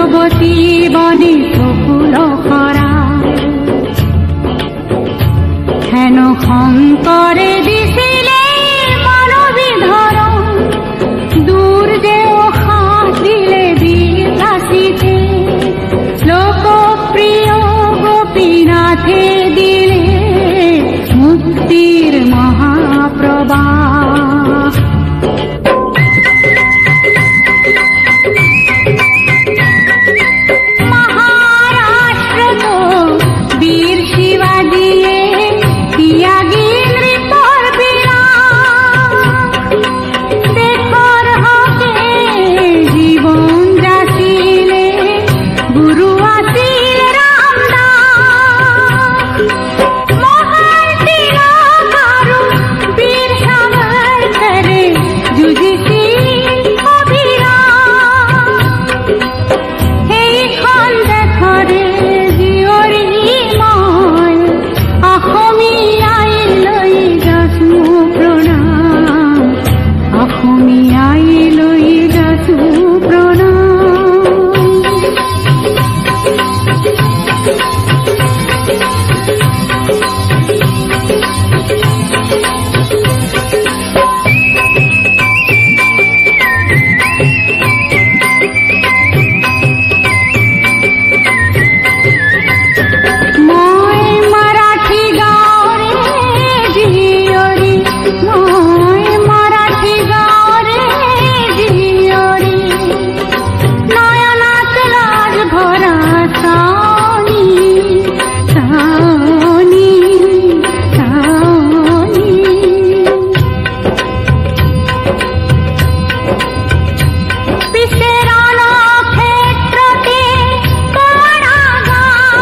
মাধৱতী বনে ফুল খৰা হেন শংকৰে দিছিলে মানবিধৰণ দূৰ যে দিলে বিকাশিতে লোকপ্ৰিয় গোপীনাথে দিলে মুক্তিৰ মহাপ্ৰবাহ মহাৰাষ্ট্ৰত বীৰ শিৱাজীয়ে ত্যাগী নৃপৰ বিৰাট দেশৰ হকে জীৱন যাচিলে গুৰু আছিল ৰামদাস মহান তিলক আৰু বীৰ সাভাৰকাৰে যুঁজিছিল অবিৰাম সেইখন দেশৰে জীয়ৰী মই অসমীয়াই লৈ যাছো প্ৰণাম অসমীয়াই লৈ যাছো প্ৰণাম মই মাৰাঠী গাঁৱৰে জীয়ৰী মই মাৰাঠী গাঁৱৰে জীয়ৰী নয়নাত লাজ ভৰা চাৱনী চাৱনী চাৱনী পিছে ৰণক্ষেত্ৰতে কৰা গাঁও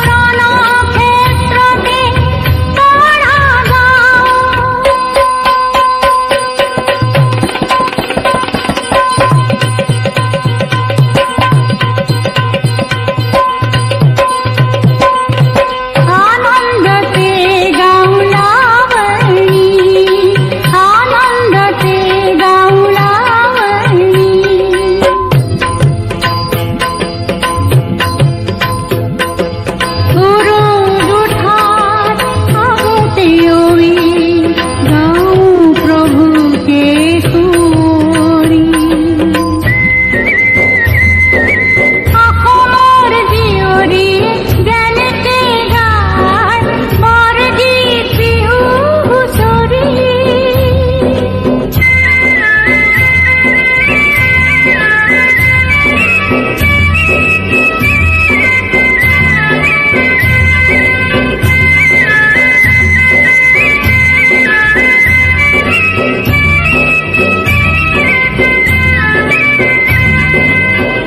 ৰণক্ষেত্ৰতে কৰা গাঁও আনন্দতে গাঁওলাৱনী আনন্দতে গাঁওলাৱনী উৰুদ উঠাত আগতে ঐ গাঁও প্ৰভুকে সুঁৱৰি অসমৰ জীয়ৰী যেনেকে গায় বৰগীত বিহু হুঁচৰি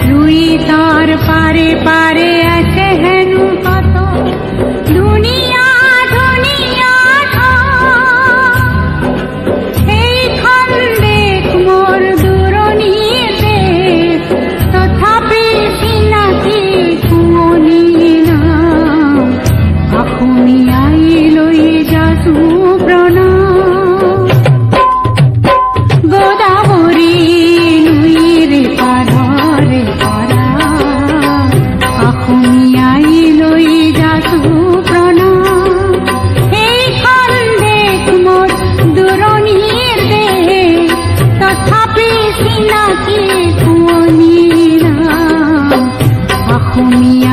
লুই তাৰ পাৰে পাৰে আছে হেনো কত ধুনীয়া ধুনীয়া ঠাই সেইখন দেশ মোৰ দূৰণিৰ দেশ তথাপি চিনাকি শুৱনি নাম অসমীয়াই লৈ যাছো প্ৰণাম গোদাবৰী নৈৰ পাৰৰে পৰা অসমীয়াই লৈ যাছো প্ৰণাম সেইখন দেশ মোৰ দূৰণিৰ দেশ তথাপি চিনাকি শুৱনি নাম অসমীয়া